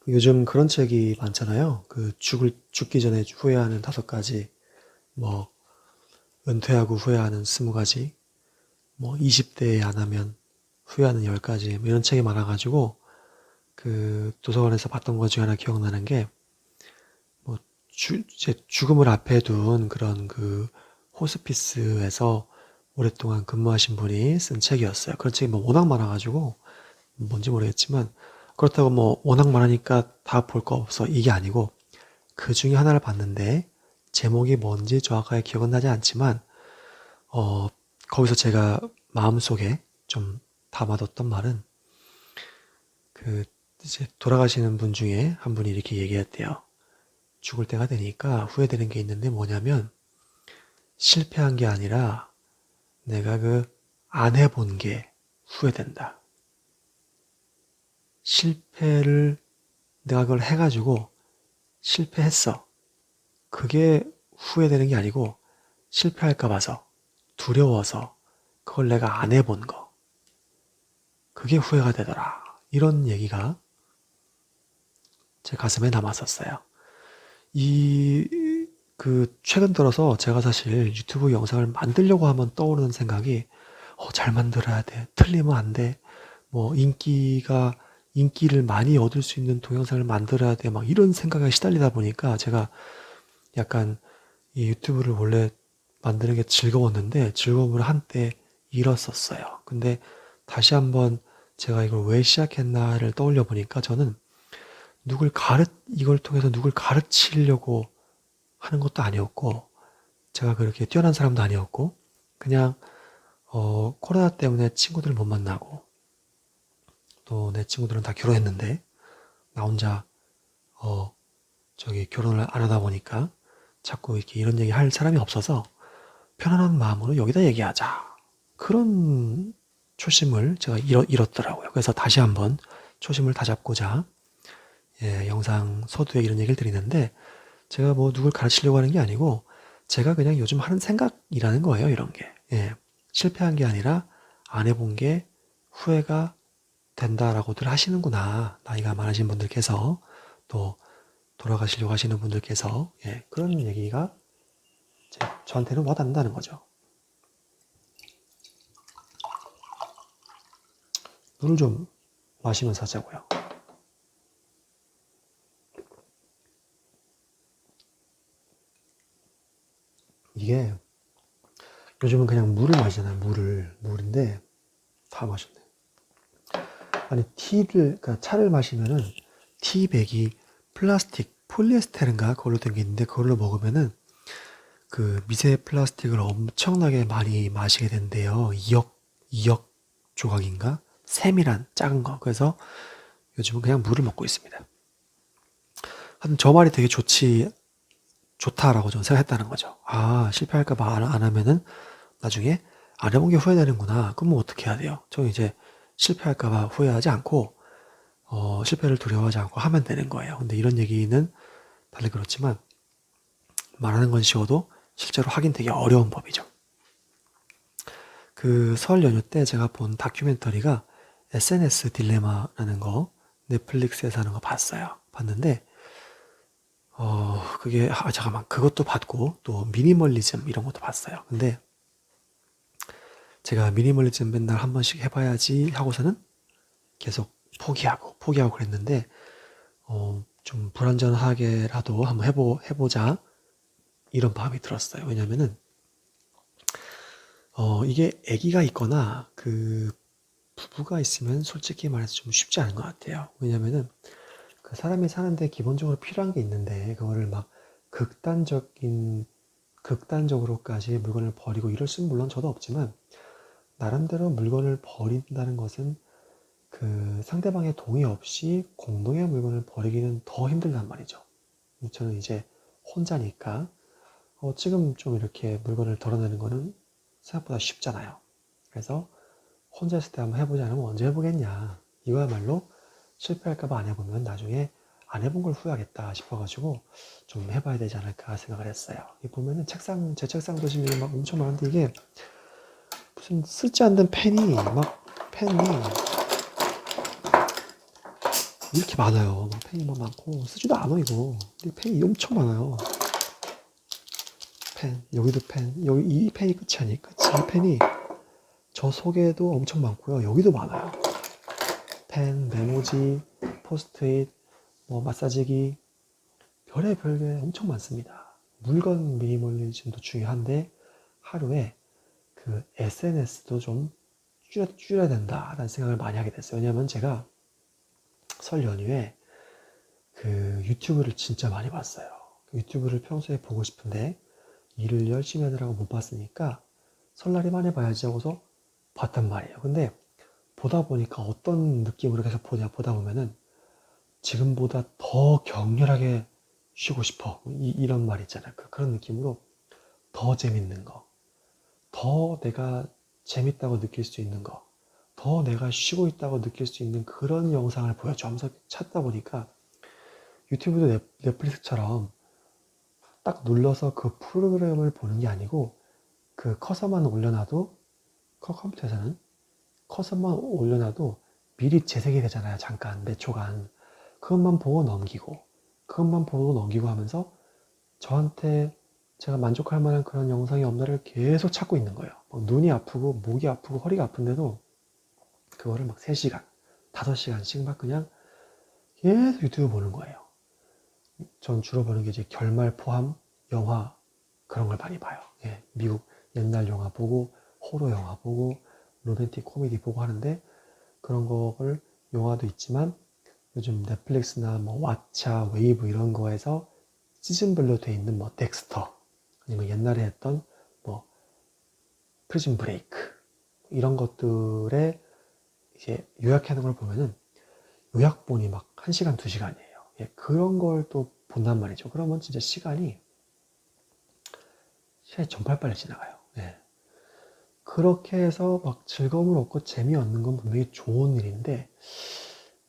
요즘 그런 책이 많잖아요. 죽기 전에 후회하는 5가지, 뭐, 은퇴하고 후회하는 20가지, 뭐, 20대에 안 하면 후회하는 10가지, 뭐 이런 책이 많아가지고, 도서관에서 봤던 것 중에 하나 기억나는 게, 뭐, 제 죽음을 앞에 둔 그런 호스피스에서 오랫동안 근무하신 분이 쓴 책이었어요. 그런 책이 뭐 워낙 많아가지고, 뭔지 모르겠지만, 그렇다고 뭐, 워낙 많으니까 다 볼 거 없어. 이게 아니고, 그 중에 하나를 봤는데 제목이 뭔지 정확하게 기억은 나지 않지만 어, 거기서 제가 마음속에 좀 담아뒀던 말은 이제 돌아가시는 분 중에 한 분이 이렇게 얘기했대요. 죽을 때가 되니까 후회되는 게 있는데 뭐냐면 실패한 게 아니라 내가 안 해본 게 후회된다. 실패를 내가 그걸 해가지고 실패했어. 그게 후회되는 게 아니고 실패할까 봐서 두려워서 그걸 내가 안 해본 거. 그게 후회가 되더라. 이런 얘기가 제 가슴에 남았었어요. 최근 들어서 제가 사실 유튜브 영상을 만들려고 하면 떠오르는 생각이, 잘 만들어야 돼. 틀리면 안 돼. 뭐, 인기를 많이 얻을 수 있는 동영상을 만들어야 돼. 막 이런 생각에 시달리다 보니까 제가 약간 이 유튜브를 원래 만드는 게 즐거웠는데 즐거움을 한때 잃었었어요. 근데 다시 한번 제가 이걸 왜 시작했나를 떠올려 보니까 저는 이걸 통해서 누굴 가르치려고 하는 것도 아니었고, 제가 그렇게 뛰어난 사람도 아니었고, 그냥, 코로나 때문에 친구들을 못 만나고, 또 내 친구들은 다 결혼했는데, 나 혼자, 결혼을 안 하다 보니까 자꾸 이렇게 이런 얘기 할 사람이 없어서 편안한 마음으로 여기다 얘기하자. 그런 초심을 제가 잃었더라고요. 그래서 다시 한번 초심을 다잡고자 영상 서두에 이런 얘기를 드리는데, 제가 뭐 누굴 가르치려고 하는 게 아니고 제가 그냥 요즘 하는 생각이라는 거예요. 이런 게. 실패한 게 아니라 안 해본 게 후회가 된다라고들 하시는구나. 나이가 많으신 분들께서, 또 돌아가시려고 하시는 분들께서, 그런 얘기가 저한테는 와닿는다는 거죠. 물을 좀 마시면서 하자고요. 이게 요즘은 그냥 물을 마시잖아요. 물인데 다 마셨네. 아니, 그러니까 차를 마시면은 티백이 플라스틱, 폴리에스테르인가 그걸로 된 게 있는데, 그걸로 먹으면은 미세 플라스틱을 엄청나게 많이 마시게 된대요. 2억 조각인가? 세밀한 작은 거. 그래서 요즘은 그냥 물을 먹고 있습니다. 하여튼 저 말이 되게 좋다라고 저는 생각했다는 거죠. 아, 실패할까봐 안 하면은 나중에 안 해본 게 후회되는구나. 그럼 뭐 어떻게 해야 돼요? 저 이제 실패할까봐 후회하지 않고, 실패를 두려워하지 않고 하면 되는 거예요. 근데 이런 얘기는 다들 그렇지만, 말하는 건 쉬워도 실제로 하긴 되게 어려운 법이죠. 설 연휴 때 제가 본 다큐멘터리가 SNS 딜레마라는 거, 넷플릭스에서 하는 거 봤는데, 잠깐만. 그것도 봤고, 또 미니멀리즘 이런 것도 봤어요. 근데 제가 미니멀리즘 맨날 한 번씩 해봐야지 하고서는 계속 포기하고 그랬는데, 좀 불완전하게라도 한번 해보자. 이런 마음이 들었어요. 왜냐면은, 이게 아기가 있거나 부부가 있으면 솔직히 말해서 좀 쉽지 않은 것 같아요. 왜냐면은 사람이 사는데 기본적으로 필요한 게 있는데 그거를 막 극단적으로까지 물건을 버리고 이럴 수는 물론 저도 없지만, 나름대로 물건을 버린다는 것은 상대방의 동의 없이 공동의 물건을 버리기는 더 힘들단 말이죠. 저는 이제 혼자니까 지금 좀 이렇게 물건을 덜어내는 거는 생각보다 쉽잖아요. 그래서 혼자 있을 때 한번 해보지 않으면 언제 해보겠냐. 이거야말로 실패할까봐 안 해보면 나중에 안 해본 걸 후회하겠다 싶어가지고 좀 해봐야 되지 않을까 생각을 했어요. 이 보면은 제 책상 도시면 막 엄청 많은데, 이게 무슨 쓰지 않는 펜이 이렇게 많아요. 막 펜이 막 많고 쓰지도 않아 이거. 근데 펜이 엄청 많아요. 펜 여기도 펜 여기 이 펜이 끝이 아니 끝이 이 펜이 저 속에도 엄청 많고요. 여기도 많아요. 펜, 메모지, 포스트잇, 뭐 마사지기 별의 게 엄청 많습니다. 물건 미니멀리즘도 중요한데 하루에 그 SNS도 좀 줄여야 된다라는 생각을 많이 하게 됐어요. 왜냐면 제가 설 연휴에 그 유튜브를 진짜 많이 봤어요. 유튜브를 평소에 보고 싶은데 일을 열심히 하느라고 못 봤으니까 설날에만 해봐야지 하고서 봤단 말이에요. 근데 보다 보니까 어떤 느낌으로 계속 보다 보면은 지금보다 더 격렬하게 쉬고 싶어. 이런 말 있잖아요. 그런 느낌으로 더 재밌는 거, 더 내가 재밌다고 느낄 수 있는 거, 더 내가 쉬고 있다고 느낄 수 있는 그런 영상을 보여줘 하면서 찾다 보니까 유튜브도 넷플릭스처럼 딱 눌러서 그 프로그램을 보는 게 아니고 그 커서만 올려놔도 컴퓨터에서는 커서만 올려놔도 미리 재생이 되잖아요. 잠깐 몇 초간 그것만 보고 넘기고 그것만 보고 넘기고 하면서 저한테 제가 만족할 만한 그런 영상이 없나를 계속 찾고 있는 거예요. 막 눈이 아프고 목이 아프고 허리가 아픈데도 그거를 막 3시간 5시간씩 막 그냥 계속 유튜브 보는 거예요. 전 주로 보는 게 이제 결말 포함 영화 그런 걸 많이 봐요. 예, 미국 옛날 영화 보고 호러 영화 보고 로맨틱 코미디 보고 하는데 그런 거를 영화도 있지만 요즘 넷플릭스나 뭐 왓챠, 웨이브 이런 거에서 시즌별로 돼 있는 뭐 덱스터 아니면 옛날에 했던 뭐 프리즌 브레이크 이런 것들에 이제 요약하는 걸 보면은 요약본이 막 1시간, 2시간이에요. 예, 그런 걸 또 본단 말이죠. 그러면 진짜 시간이 정팔빨리 지나가요. 예. 그렇게 해서 막 즐거움을 얻고 재미 얻는 건 분명히 좋은 일인데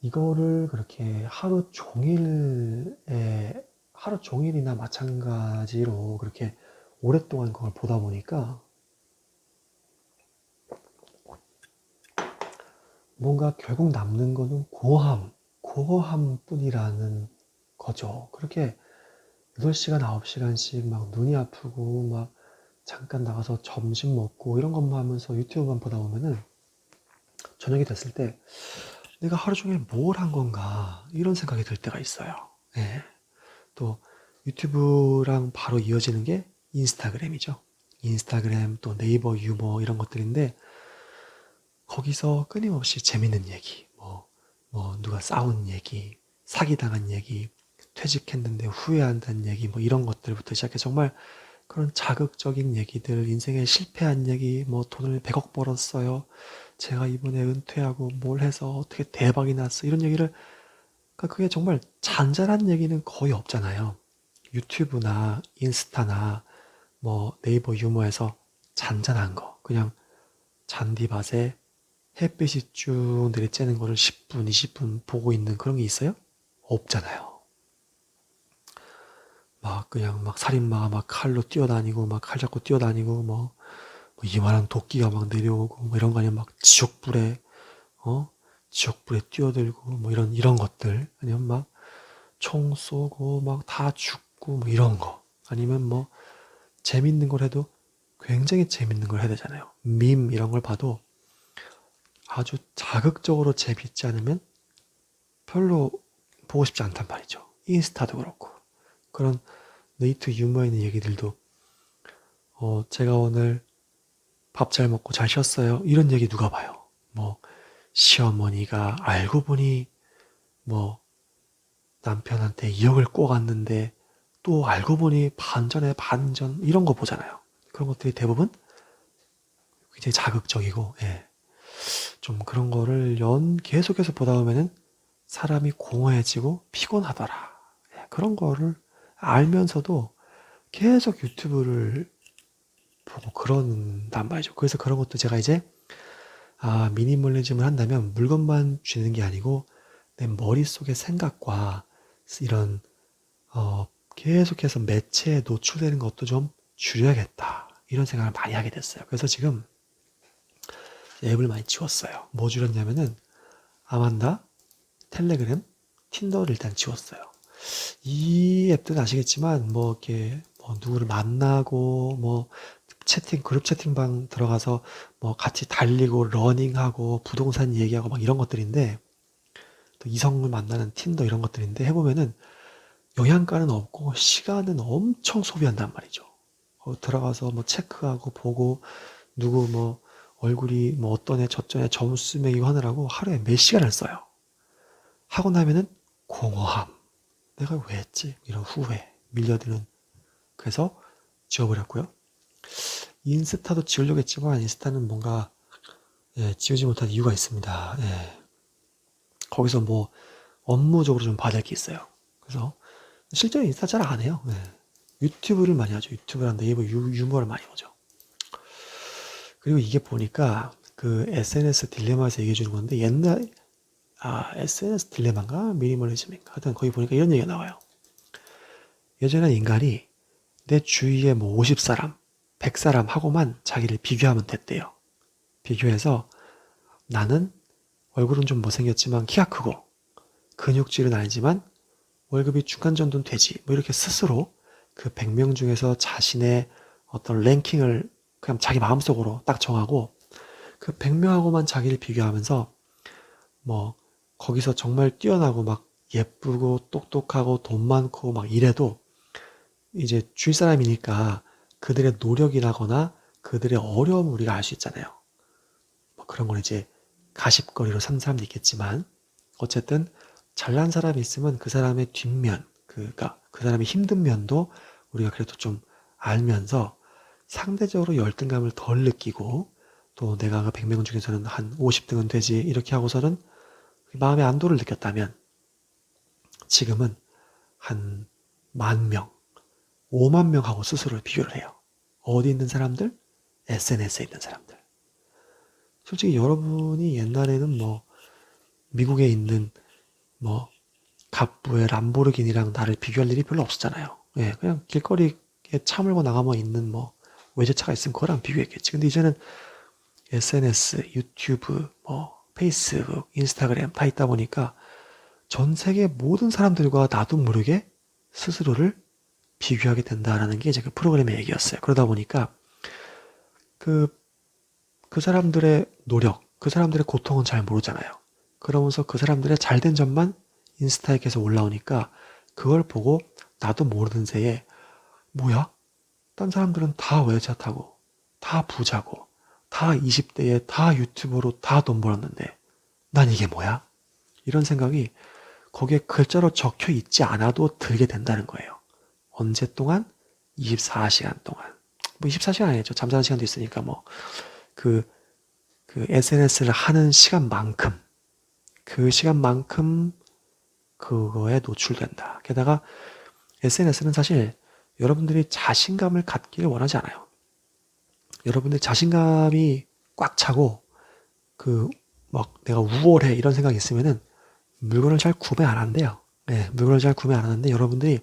이거를 그렇게 하루 종일이나 마찬가지로 그렇게 오랫동안 그걸 보다 보니까 뭔가 결국 남는 거는 고어함 뿐이라는 거죠. 그렇게 8시간, 9시간씩 막 눈이 아프고 막 잠깐 나가서 점심 먹고 이런 것만 하면서 유튜브만 보다 보면은 저녁이 됐을 때 내가 하루 종일 뭘 한 건가 이런 생각이 들 때가 있어요. 예. 또 유튜브랑 바로 이어지는 게 인스타그램이죠. 인스타그램 또 네이버 유머 이런 것들인데 거기서 끊임없이 재밌는 얘기, 뭐 누가 싸운 얘기, 사기당한 얘기, 퇴직했는데 후회한다는 얘기, 뭐 이런 것들부터 시작해 정말 그런 자극적인 얘기들, 인생에 실패한 얘기, 뭐 돈을 100억 벌었어요. 제가 이번에 은퇴하고 뭘 해서 어떻게 대박이 났어. 이런 얘기를, 그러니까 그게 정말 잔잔한 얘기는 거의 없잖아요. 유튜브나 인스타나 뭐 네이버 유머에서 잔잔한 거, 그냥 잔디밭에 햇빛이 쭉 내리쬐는 거를 10분, 20분 보고 있는 그런 게 있어요? 없잖아요. 막 그냥 막 살인마가 막 칼로 뛰어다니고 막 칼 잡고 뛰어다니고 뭐 이만한 도끼가 막 내려오고 뭐 이런 거 아니면 막 어 지옥불에 뛰어들고 뭐 이런 것들 아니면 막 총 쏘고 막 다 죽고 뭐 이런 거 아니면 뭐 재밌는 걸 해도 굉장히 재밌는 걸 해야 되잖아요. 밈 이런 걸 봐도 아주 자극적으로 재밌지 않으면 별로 보고 싶지 않단 말이죠. 인스타도 그렇고 그런 네이트 유머 있는 얘기들도 제가 오늘 밥 잘 먹고 잘 쉬었어요. 이런 얘기 누가 봐요? 뭐 시어머니가 알고 보니 뭐 남편한테 2억을 꼬갔는데 또 알고 보니 반전에 반전 이런 거 보잖아요. 그런 것들이 대부분 굉장히 자극적이고 예. 좀 그런 거를 계속해서 보다 보면은 사람이 공허해지고 피곤하더라. 예, 그런 거를 알면서도 계속 유튜브를 보고 그런단 말이죠. 그래서 그런 것도 제가 이제 미니멀리즘을 한다면 물건만 쥐는 게 아니고 내 머릿속의 생각과 이런 계속해서 매체에 노출되는 것도 좀 줄여야겠다. 이런 생각을 많이 하게 됐어요. 그래서 지금 앱을 많이 지웠어요. 뭐 줄였냐면은 아만다, 텔레그램, 틴더를 일단 지웠어요. 이 앱들은 아시겠지만 뭐 이렇게 뭐 누구를 만나고 뭐 그룹 채팅방 들어가서 뭐 같이 달리고 러닝하고 부동산 얘기하고 막 이런 것들인데, 또 이성을 만나는 틴더 이런 것들인데, 해보면은 영양가는 없고 시간은 엄청 소비한단 말이죠. 들어가서 뭐 체크하고 보고 누구 뭐 얼굴이 뭐 어떤 애 저떤 애 점수 매기고 하느라고 하루에 몇 시간을 써요. 하고 나면은 공허함. 내가 왜 했지? 이런 후회, 밀려드는. 그래서 지워버렸고요. 인스타도 지우려고 했지만 인스타는 뭔가 지우지 못한 이유가 있습니다. 거기서 뭐 업무적으로 좀 봐야 될 게 있어요. 그래서 실제로 인스타 잘 안 해요. 유튜브를 많이 하죠. 유튜브랑 네이버 유머를 많이 보죠. 그리고 이게 보니까 그 SNS 딜레마에서 얘기해 주는 건데, SNS 딜레마인가 미니멀리즘인가 하여튼 거기 보니까 이런 얘기가 나와요. 예전엔 인간이 내 주위에 뭐 50사람, 100사람 하고만 자기를 비교하면 됐대요. 비교해서 나는 얼굴은 좀 못생겼지만 키가 크고 근육질은 아니지만 월급이 중간 정도는 되지, 뭐 이렇게 스스로 그 100명 중에서 자신의 어떤 랭킹을 그냥 자기 마음속으로 딱 정하고 그 100명하고만 자기를 비교하면서 뭐 거기서 정말 뛰어나고 막 예쁘고 똑똑하고 돈 많고 막 이래도 이제 주위 사람이니까 그들의 노력이라거나 그들의 어려움을 우리가 알 수 있잖아요. 뭐 그런 걸 이제 가십거리로 삼는 사람도 있겠지만, 어쨌든 잘난 사람이 있으면 그 사람의 뒷면, 그러니까 그 사람의 힘든 면도 우리가 그래도 좀 알면서 상대적으로 열등감을 덜 느끼고, 또 내가 그 100명 중에서는 한 50등은 되지 이렇게 하고서는 마음의 안도를 느꼈다면, 지금은 한 10,000명, 50,000명하고 스스로를 비교를 해요. 어디 있는 사람들? SNS에 있는 사람들. 솔직히 여러분이 옛날에는 뭐 미국에 있는 뭐 갑부의 람보르기니랑 나를 비교할 일이 별로 없었잖아요. 그냥 길거리에 차 몰고 나가면 있는 뭐 외제차가 있으면 그거랑 비교했겠지. 근데 이제는 SNS, 유튜브, 뭐 페이스북, 인스타그램 다 있다 보니까 전 세계 모든 사람들과 나도 모르게 스스로를 비교하게 된다라는 게 이제 그 프로그램의 얘기였어요. 그러다 보니까 그 사람들의 노력, 그 사람들의 고통은 잘 모르잖아요. 그러면서 그 사람들의 잘된 점만 인스타에 계속 올라오니까 그걸 보고 나도 모르는 새에, 뭐야? 딴 사람들은 다 외제차 타고 다 부자고 다 20대에 다 유튜버로 다 돈 벌었는데 난 이게 뭐야? 이런 생각이 거기에 글자로 적혀 있지 않아도 들게 된다는 거예요. 언제 동안? 24시간 동안. 뭐 24시간 아니죠. 잠자는 시간도 있으니까 뭐 그 SNS를 하는 시간만큼, 그 시간만큼 그거에 노출된다. 게다가 SNS는 사실 여러분들이 자신감을 갖기를 원하지 않아요. 여러분들 자신감이 꽉 차고 막 내가 우월해 이런 생각이 있으면은 물건을 잘 구매 안 한대요. 물건을 잘 구매 안 하는데, 여러분들이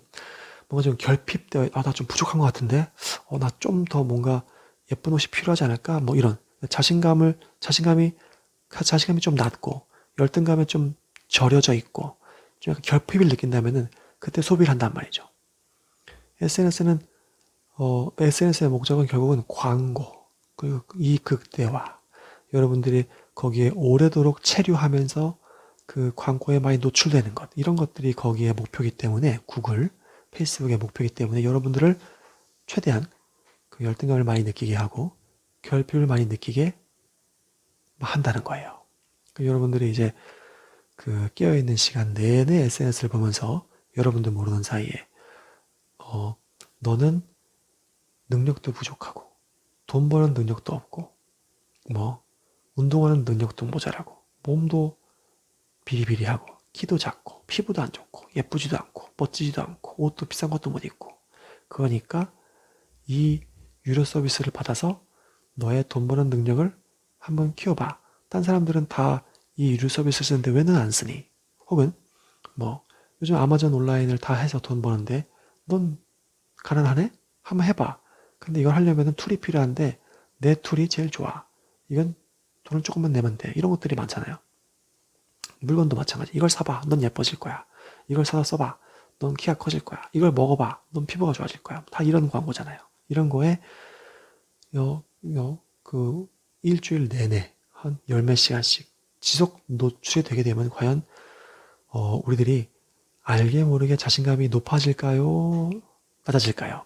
뭔가 좀 결핍되어, 나 좀 부족한 것 같은데, 나 좀 더 뭔가 예쁜 옷이 필요하지 않을까? 뭐 이런 자신감이 좀 낮고 열등감에 좀 절여져 있고 좀 약간 결핍을 느낀다면은 그때 소비를 한단 말이죠. SNS의 목적은 결국은 광고, 그리고 이 극대화, 여러분들이 거기에 오래도록 체류하면서 그 광고에 많이 노출되는 것, 이런 것들이 거기에 목표이기 때문에, 구글, 페이스북의 목표이기 때문에 여러분들을 최대한 그 열등감을 많이 느끼게 하고 결핍을 많이 느끼게 한다는 거예요. 여러분들이 이제 그 깨어있는 시간 내내 SNS를 보면서 여러분도 모르는 사이에 너는 능력도 부족하고 돈 버는 능력도 없고 뭐 운동하는 능력도 모자라고 몸도 비리비리하고 키도 작고 피부도 안 좋고 예쁘지도 않고 멋지지도 않고 옷도 비싼 것도 못 입고, 그러니까 이 유료 서비스를 받아서 너의 돈 버는 능력을 한번 키워봐. 딴 사람들은 다 이 유료 서비스를 쓰는데 왜 너는 안 쓰니? 혹은 뭐 요즘 아마존 온라인을 다 해서 돈 버는데 넌 가난하네? 한번 해봐. 근데 이걸 하려면 툴이 필요한데 내 툴이 제일 좋아. 이건 돈을 조금만 내면 돼. 이런 것들이 많잖아요. 물건도 마찬가지. 이걸 사봐. 넌 예뻐질 거야. 이걸 사서 써봐. 넌 키가 커질 거야. 이걸 먹어봐. 넌 피부가 좋아질 거야. 다 이런 광고잖아요. 이런 거에 그 일주일 내내 한 열 몇 시간씩 지속 노출이 되게 되면 과연 우리들이 알게 모르게 자신감이 높아질까요? 낮아질까요?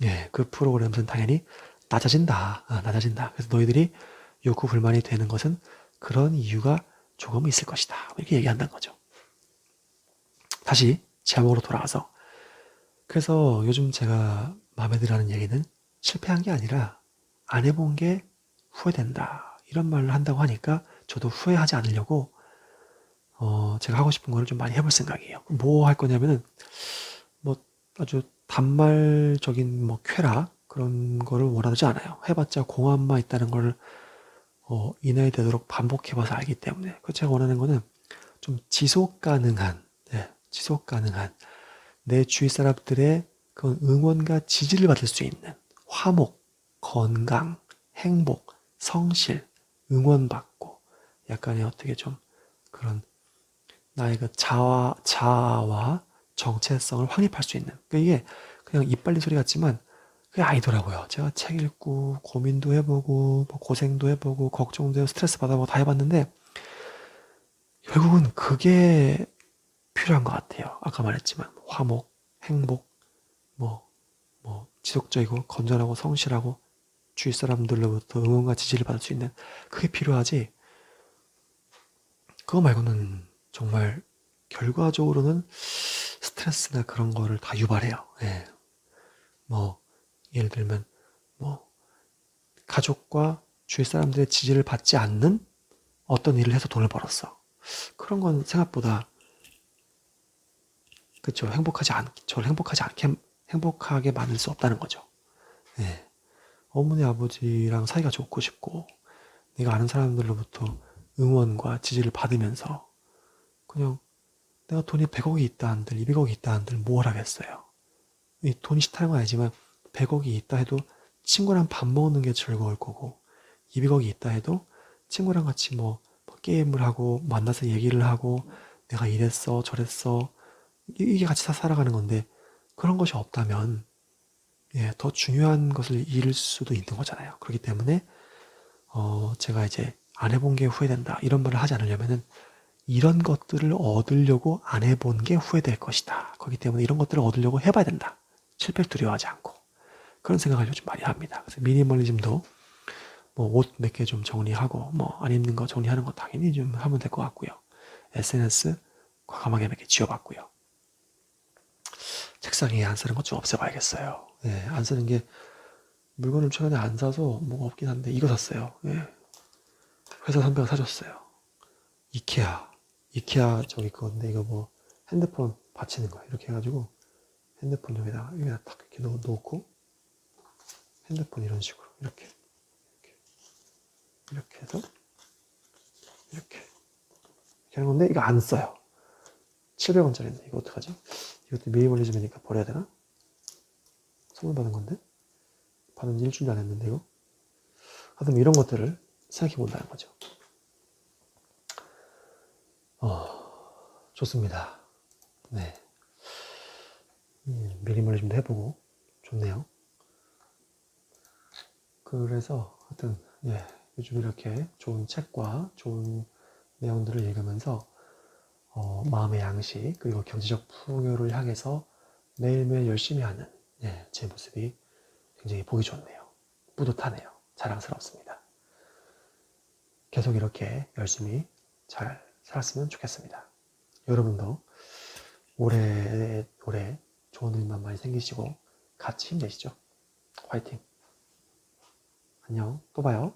예, 그 프로그램은 당연히 낮아진다. 낮아진다. 그래서 너희들이 욕구 불만이 되는 것은 그런 이유가 조금 있을 것이다. 이렇게 얘기한다는 거죠. 다시 제목으로 돌아가서 그래서 요즘 제가 마음에 들어하는 얘기는 실패한 게 아니라 안 해본 게 후회된다. 이런 말을 한다고 하니까 저도 후회하지 않으려고 제가 하고 싶은 거를 좀 많이 해볼 생각이에요. 뭐 할 거냐면은 뭐 아주 단말적인 뭐 쾌락 그런 거를 원하지 않아요. 해봤자 공허함만 있다는 걸 이 나이 되도록 반복해봐서 알기 때문에 그 제가 원하는 거는 좀 지속 가능한 지속 가능한 내 주위 사람들의 그 응원과 지지를 받을 수 있는 화목, 건강, 행복, 성실, 응원받고 약간의 어떻게 좀 그런 나의 그 자아와 정체성을 확립할 수 있는 이게 그냥 이빨리 소리 같지만 그게 아니더라고요. 제가 책 읽고 고민도 해보고 뭐 고생도 해보고 걱정도 해보고 스트레스 받아보고 다 해봤는데 결국은 그게 필요한 것 같아요. 아까 말했지만 화목, 행복, 뭐 지속적이고 건전하고 성실하고 주위 사람들로부터 응원과 지지를 받을 수 있는 그게 필요하지. 그거 말고는 정말 결과적으로는 스트레스나 그런 거를 다 유발해요. 예. 뭐 예를 들면 뭐 가족과 주위 사람들의 지지를 받지 않는 어떤 일을 해서 돈을 벌었어. 그런 건 생각보다 그쵸 저를 행복하게 만들 수 없다는 거죠. 예. 어머니 아버지랑 사이가 좋고 싶고 내가 아는 사람들로부터 응원과 지지를 받으면서 그냥 내가 돈이 100억이 있다 한들 200억이 있다 한들 뭘 하겠어요. 이 돈이 싫다는 건 아니지만 100억이 있다 해도 친구랑 밥 먹는 게 즐거울 거고 200억이 있다 해도 친구랑 같이 뭐 게임을 하고 만나서 얘기를 하고 내가 이랬어 저랬어 이게 같이 다 살아가는 건데 그런 것이 없다면 더 중요한 것을 잃을 수도 있는 거잖아요. 그렇기 때문에 제가 이제 안 해본 게 후회된다 이런 말을 하지 않으려면은 이런 것들을 얻으려고 안 해본 게 후회될 것이다. 그렇기 때문에 이런 것들을 얻으려고 해봐야 된다. 실패를 두려워하지 않고 그런 생각을 요즘 많이 합니다. 그래서 미니멀리즘도 뭐 옷 몇 개 좀 정리하고 뭐 안 입는 거 정리하는 거 당연히 좀 하면 될 것 같고요. SNS 과감하게 몇 개 지워봤고요. 책상에 안 쓰는 것 좀 없애봐야겠어요. 안 쓰는 게 물건을 최근에 안 사서 뭐가 없긴 한데 이거 샀어요. 회사 선배가 사줬어요. 이케아 저기 그건데 이거 뭐 핸드폰 받치는 거야. 이렇게 해가지고 핸드폰 여기다가 딱 이렇게 놓고 핸드폰 이런 식으로 이렇게 해서 이렇게 하는 건데 이거 안 써요. 700원짜리인데 이거 어떡하지? 이것도 미니멀리즘이니까 버려야 되나? 선물 받은 건데 받은 지 일주일도 안 했는데 이거 하여튼 이런 것들을 생각해 본다는 거죠. 좋습니다. 네. 미니멀리즘도 해보고 좋네요. 그래서 하여튼 요즘 이렇게 좋은 책과 좋은 내용들을 읽으면서 마음의 양식 그리고 경제적 풍요를 향해서 매일매일 열심히 하는 제 모습이 굉장히 보기 좋네요. 뿌듯하네요. 자랑스럽습니다. 계속 이렇게 열심히 잘 살았으면 좋겠습니다. 여러분도 올해 좋은 일만 많이 생기시고 같이 힘내시죠. 화이팅! 안녕. 또 봐요.